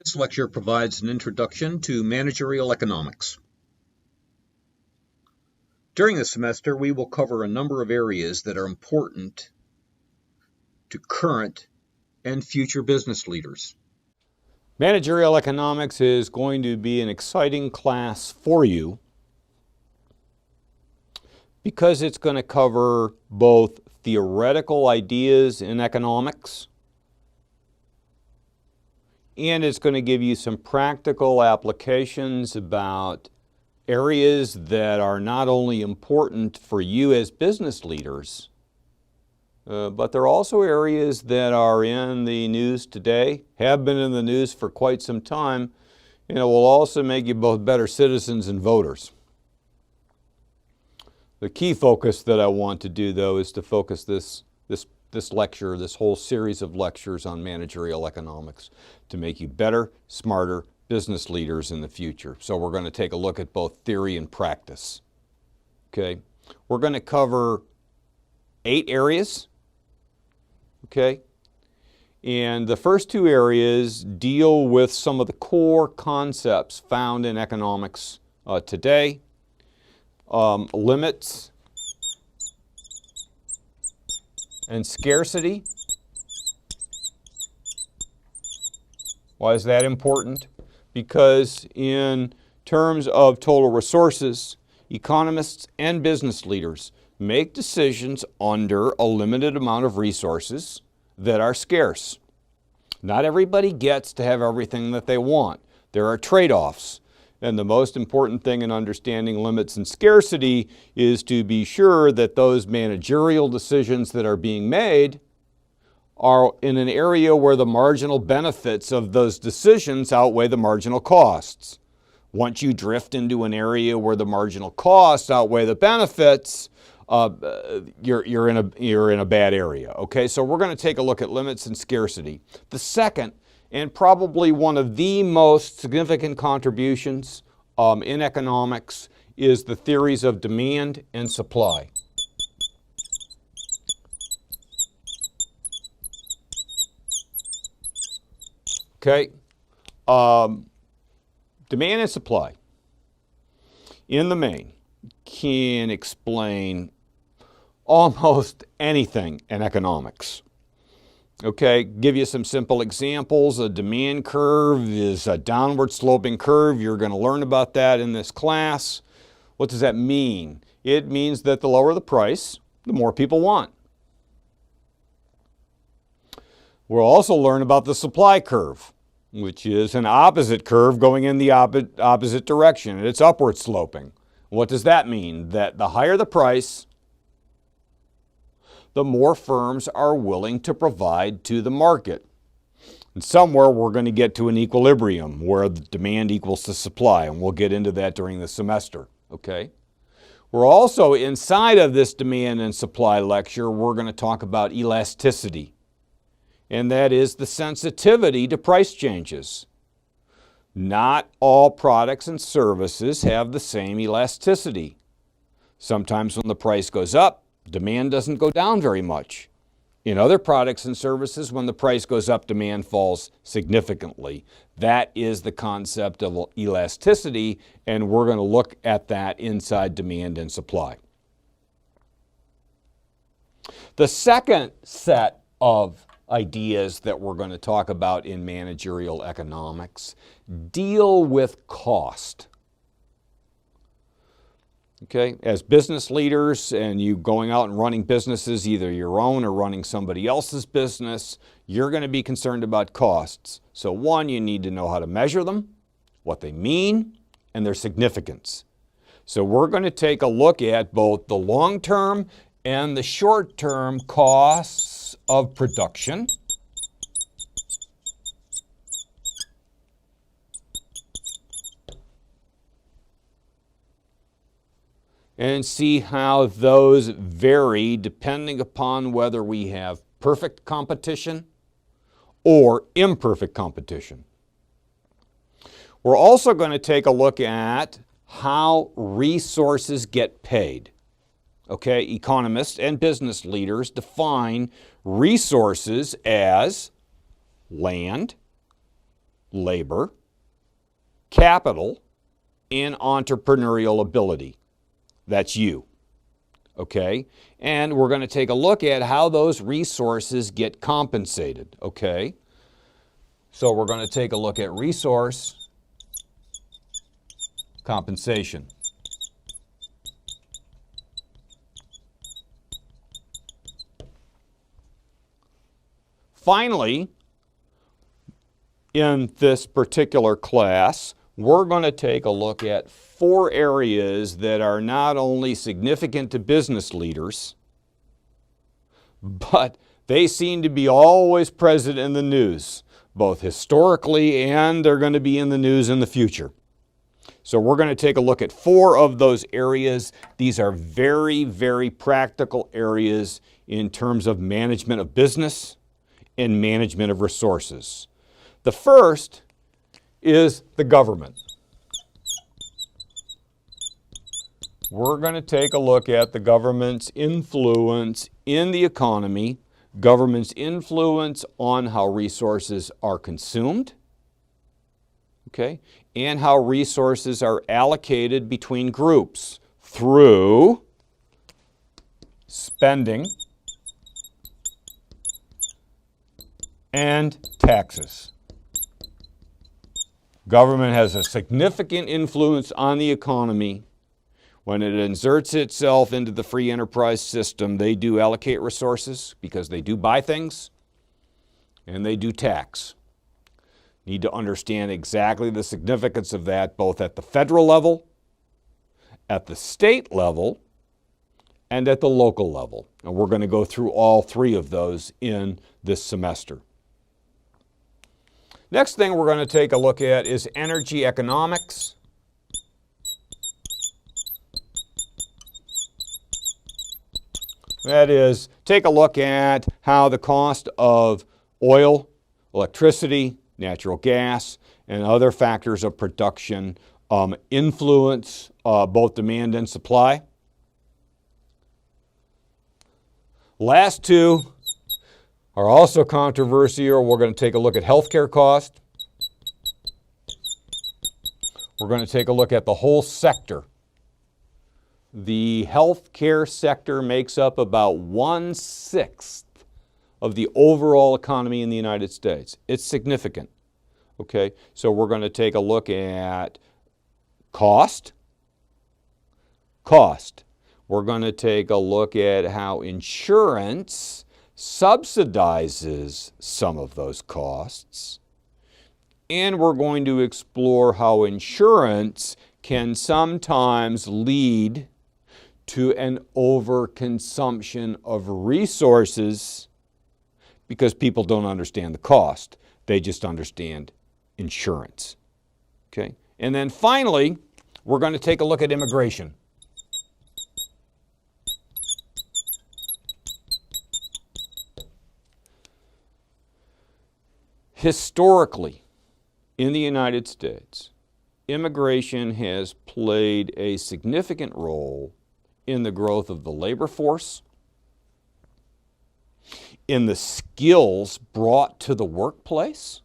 This lecture provides an introduction to managerial economics. During the semester, we will cover a number of areas that are important to current and future business leaders. Managerial economics is going to be an exciting class for you because it's going to cover both theoretical ideas in economics and it's going to give you some practical applications about areas that are not only important for you as business leaders, but they're also areas that are in the news today, have been in the news for quite some time, and it will also make you both better citizens and voters. The key focus that I want to do, though, is to focus this lecture, this whole series of lectures on managerial economics, to make you better, smarter business leaders in the future. So we're going to take a look at both theory and practice. Okay, we're going to cover 8 areas. Okay, and the first 2 areas deal with some of the core concepts found in economics today. Limits and scarcity. Why is that important? Because in terms of total resources, economists and business leaders make decisions under a limited amount of resources that are scarce. Not everybody gets to have everything that they want. There are trade-offs. And the most important thing in understanding limits and scarcity is to be sure that those managerial decisions that are being made are in an area where the marginal benefits of those decisions outweigh the marginal costs. Once you drift into an area where the marginal costs outweigh the benefits, you're in a bad area. Okay, so we're going to take a look at limits and scarcity. The second, and probably one of the most significant contributions in economics, is the theories of demand and supply. Okay, demand and supply, in the main, can explain almost anything in economics. Okay, give you some simple examples. A demand curve is a downward sloping curve. You're going to learn about that in this class. What does that mean? It means that the lower the price, the more people want. We'll also learn about the supply curve, which is an opposite curve going in the opposite direction, and it's upward sloping. What does that mean? That the higher the price, the more firms are willing to provide to the market. And somewhere we're going to get to an equilibrium where the demand equals the supply, and we'll get into that during the semester, okay? We're also, inside of this demand and supply lecture, we're going to talk about elasticity, and that is the sensitivity to price changes. Not all products and services have the same elasticity. Sometimes when the price goes up, demand doesn't go down very much. In other products and services, when the price goes up, demand falls significantly. That is the concept of elasticity, and we're going to look at that inside demand and supply. The second set of ideas that we're going to talk about in managerial economics deal with cost. Okay, as business leaders and you going out and running businesses, either your own or running somebody else's business, you're going to be concerned about costs. So one, you need to know how to measure them, what they mean, and their significance. So we're going to take a look at both the long-term and the short-term costs of production. And see how those vary depending upon whether we have perfect competition or imperfect competition. We're also going to take a look at how resources get paid. Okay, economists and business leaders define resources as land, labor, capital, and entrepreneurial ability. That's you. Okay? And we're going to take a look at how those resources get compensated. Okay? So we're going to take a look at resource compensation. Finally, in this particular class, we're going to take a look at 4 areas that are not only significant to business leaders, but they seem to be always present in the news, both historically and they're going to be in the news in the future. So we're going to take a look at 4 of those areas. These are very, very practical areas in terms of management of business and management of resources. The first is the government. We're going to take a look at the government's influence in the economy, government's influence on how resources are consumed, okay, and how resources are allocated between groups through spending and taxes. Government has a significant influence on the economy. When it inserts itself into the free enterprise system, they do allocate resources because they do buy things and they do tax. Need to understand exactly the significance of that both at the federal level, at the state level, and at the local level. And we're going to go through all 3 of those in this semester. Next thing we're going to take a look at is energy economics. That is, take a look at how the cost of oil, electricity, natural gas, and other factors of production influence both demand and supply. Last 2 are also controversial. We're going to take a look at healthcare cost. We're going to take a look at the whole sector. The healthcare sector makes up about 1/6 of the overall economy in the United States. It's significant. Okay, so we're going to take a look at cost. We're going to take a look at how insurance subsidizes some of those costs. And we're going to explore how insurance can sometimes lead to an overconsumption of resources because people don't understand the cost. They just understand insurance. Okay? And then finally, we're going to take a look at immigration. Historically, in the United States, immigration has played a significant role in the growth of the labor force, in the skills brought to the workplace,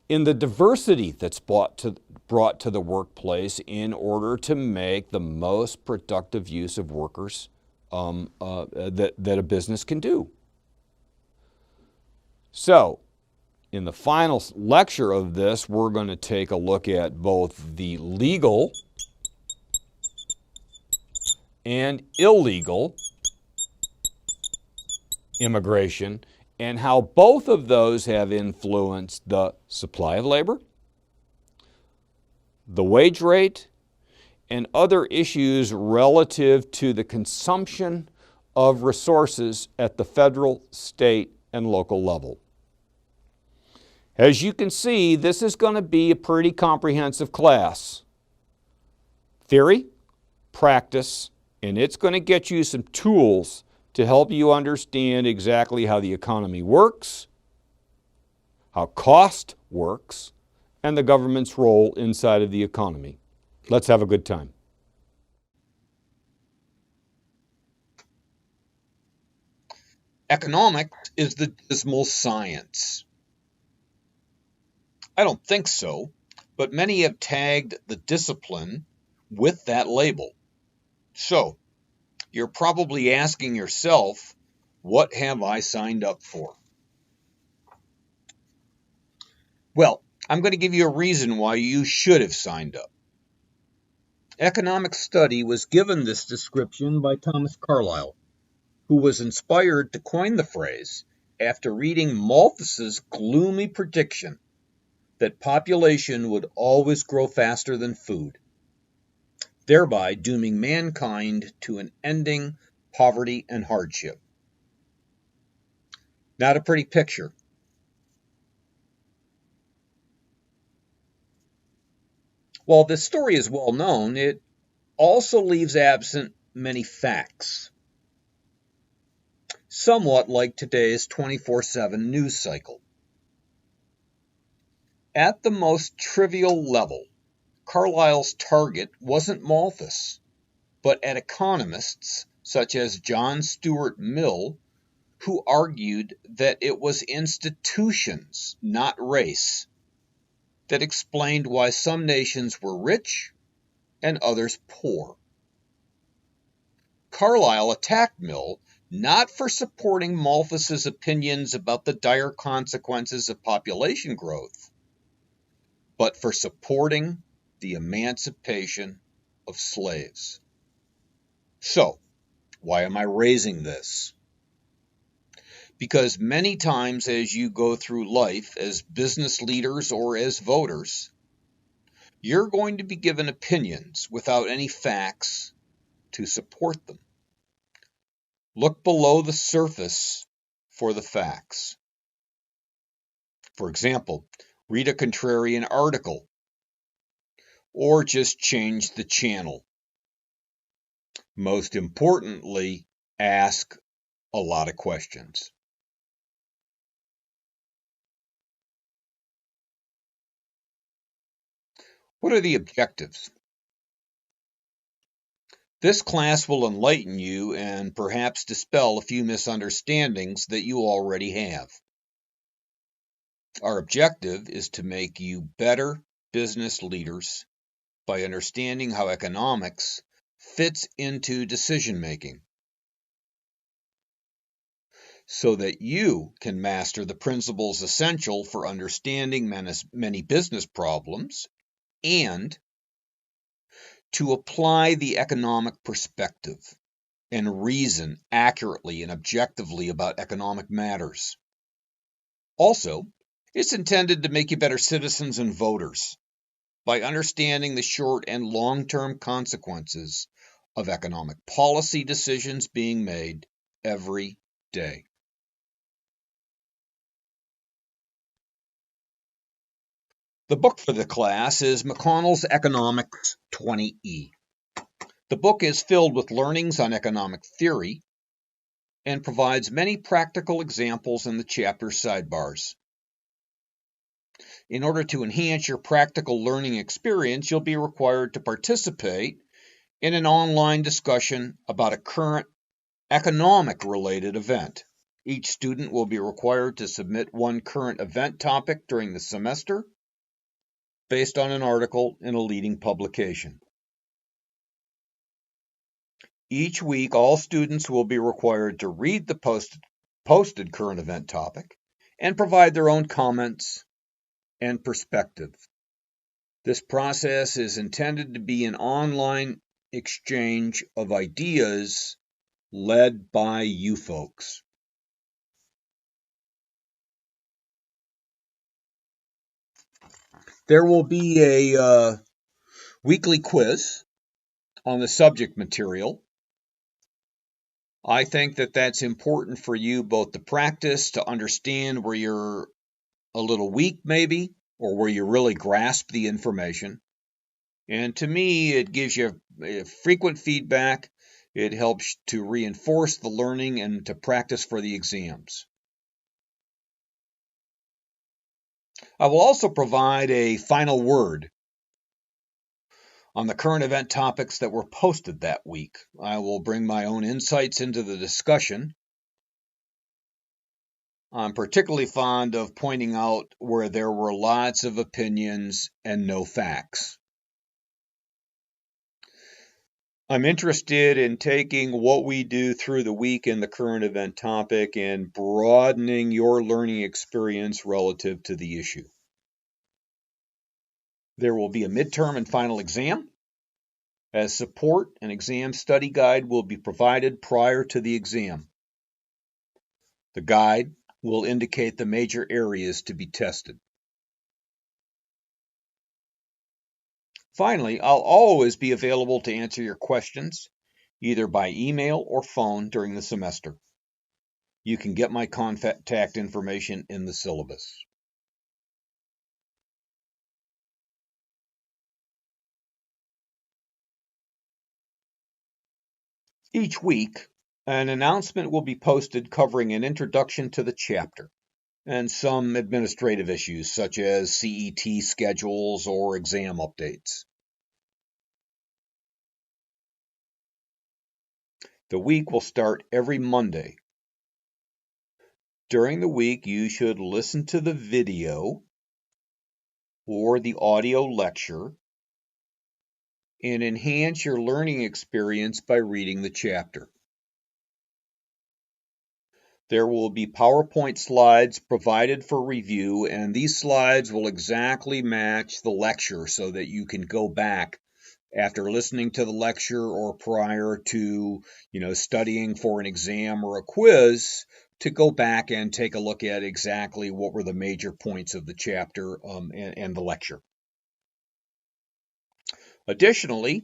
in the diversity that's brought to the workplace in order to make the most productive use of workers that a business can do. So, in the final lecture of this, we're going to take a look at both the legal and illegal immigration and how both of those have influenced the supply of labor, the wage rate, and other issues relative to the consumption of resources at the federal, state, and local level. As you can see, this is going to be a pretty comprehensive class. Theory, practice, and it's going to get you some tools to help you understand exactly how the economy works, how cost works, and the government's role inside of the economy. Let's have a good time. Economics is the dismal science. I don't think so, but many have tagged the discipline with that label. So, you're probably asking yourself, what have I signed up for? Well, I'm going to give you a reason why you should have signed up. Economic study was given this description by Thomas Carlyle, who was inspired to coin the phrase after reading Malthus's gloomy prediction that population would always grow faster than food, thereby dooming mankind to an ending poverty and hardship. Not a pretty picture. While this story is well known, it also leaves absent many facts, somewhat like today's 24/7 news cycle. At the most trivial level, Carlyle's target wasn't Malthus, but at economists such as John Stuart Mill, who argued that it was institutions, not race, that explained why some nations were rich and others poor. Carlyle attacked Mill not for supporting Malthus's opinions about the dire consequences of population growth, but for supporting the emancipation of slaves. So, why am I raising this? Because many times as you go through life as business leaders or as voters, you're going to be given opinions without any facts to support them. Look below the surface for the facts. For example, read a contrarian article, or just change the channel. Most importantly, ask a lot of questions. What are the objectives? This class will enlighten you and perhaps dispel a few misunderstandings that you already have. Our objective is to make you better business leaders by understanding how economics fits into decision making, so that you can master the principles essential for understanding many business problems and to apply the economic perspective and reason accurately and objectively about economic matters. Also, it's intended to make you better citizens and voters by understanding the short and long-term consequences of economic policy decisions being made every day. The book for the class is McConnell's Economics 20E. The book is filled with learnings on economic theory and provides many practical examples in the chapter sidebars. In order to enhance your practical learning experience, you'll be required to participate in an online discussion about a current economic-related event. Each student will be required to submit one current event topic during the semester based on an article in a leading publication. Each week, all students will be required to read the posted current event topic and provide their own comments and perspective. This process is intended to be an online exchange of ideas led by you folks. There will be a weekly quiz on the subject material. I think that that's important for you both to practice, to understand where you're a little weak maybe, or where you really grasp the information. And to me, it gives you frequent feedback. It helps to reinforce the learning and to practice for the exams. I will also provide a final word on the current event topics that were posted that week. I will bring my own insights into the discussion. I'm particularly fond of pointing out where there were lots of opinions and no facts. I'm interested in taking what we do through the week in the current event topic and broadening your learning experience relative to the issue. There will be a midterm and final exam. As support, an exam study guide will be provided prior to the exam. The guide will indicate the major areas to be tested. Finally, I'll always be available to answer your questions, either by email or phone during the semester. You can get my contact information in the syllabus. Each week, an announcement will be posted covering an introduction to the chapter and some administrative issues such as CET schedules or exam updates. The week will start every Monday. During the week, you should listen to the video or the audio lecture and enhance your learning experience by reading the chapter. There will be PowerPoint slides provided for review, and these slides will exactly match the lecture so that you can go back after listening to the lecture or prior to, studying for an exam or a quiz, to go back and take a look at exactly what were the major points of the chapter and the lecture. Additionally,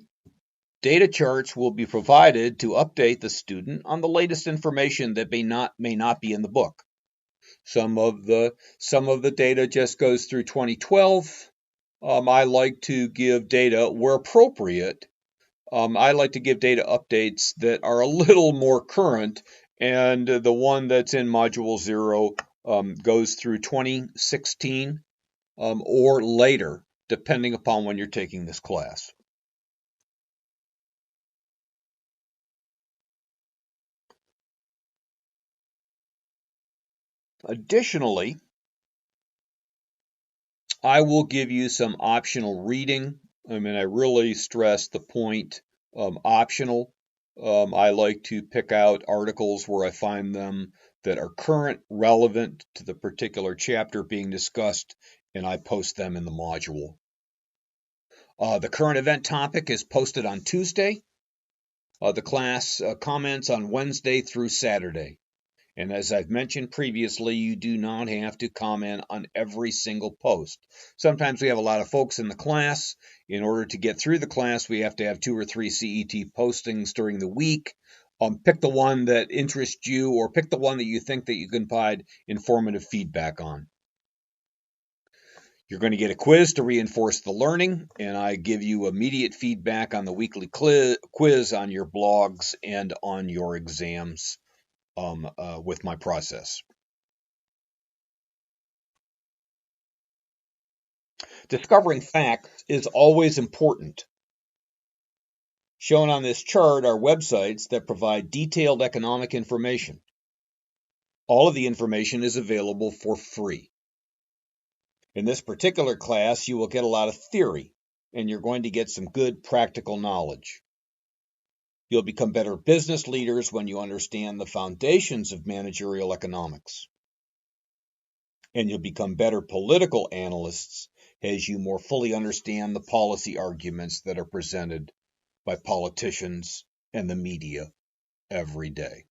data charts will be provided to update the student on the latest information that may not be in the book. Some of the data just goes through 2012. I like to give data where appropriate. I like to give data updates that are a little more current, and the one that's in Module 0 goes through 2016 or later, depending upon when you're taking this class. Additionally, I will give you some optional reading. I really stress the point optional. I like to pick out articles where I find them that are current, relevant to the particular chapter being discussed, and I post them in the module. The current event topic is posted on Tuesday. The class comments on Wednesday through Saturday. And as I've mentioned previously, you do not have to comment on every single post. Sometimes we have a lot of folks in the class. In order to get through the class, we have to have 2 or 3 CET postings during the week. Pick the one that interests you, or pick the one that you think that you can provide informative feedback on. You're going to get a quiz to reinforce the learning, and I give you immediate feedback on the weekly quiz on your blogs and on your exams. With my process. Discovering facts is always important. Shown on this chart are websites that provide detailed economic information. All of the information is available for free. In this particular class, you will get a lot of theory, and you're going to get some good practical knowledge. You'll become better business leaders when you understand the foundations of managerial economics. And you'll become better political analysts as you more fully understand the policy arguments that are presented by politicians and the media every day.